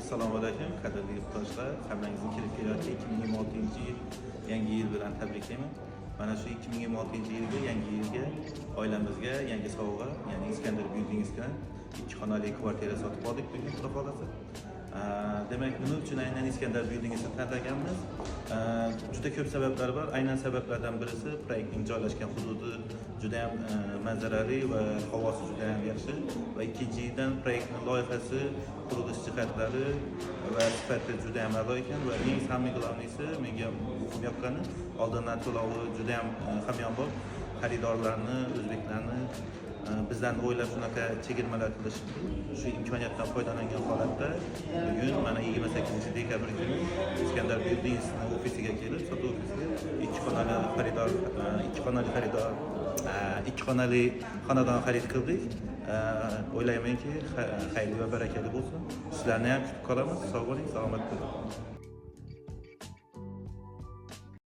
Assalomu alaykum, qadrli yurtdoshlar. Hammangizni kirib kelayotgan 2026-yil yangi yil bilan tabriklayman. Mana shu 2026-yilga, yangi yilga oilamizga yangi sovg'a, ya'ni Iskandar Buildings'dan 2 xonali kvartira sotib oldik bugun Xudo xolasa. Demak, nima uchun aynan Iskandar Buildings'ni tanlaganmiz? Juda ko'p sabablar bor. Aynan sabablardan birisi proyektning joylashgan hududi juda ham manzarali va havosi juda ham yaxshi. Va ikkinchidan proyektning loyihasi, qurilish jihatlari va sifati juda ham a'lo ekan va eng samimiy glавныйsi menga muhim yoqqani oldindan to'lovi juda ham hamyonbop. Xaridorlarni, o'zbeklarni bizdan o'ylab shunaqa chegirmalar qilishdi. Shu imkoniyatdan foydalangan holatda bugun mana 28 dekabr kuni Iskandar Buildings ofisiga kelib, sotuv ofisiga 2 xonali xonadon xarid qildik. O'ylaymanki, xayrli va barakali bo'lsin. Sizlarni ham kutib qolamiz. Sog' bo'ling, salomat bo'ling.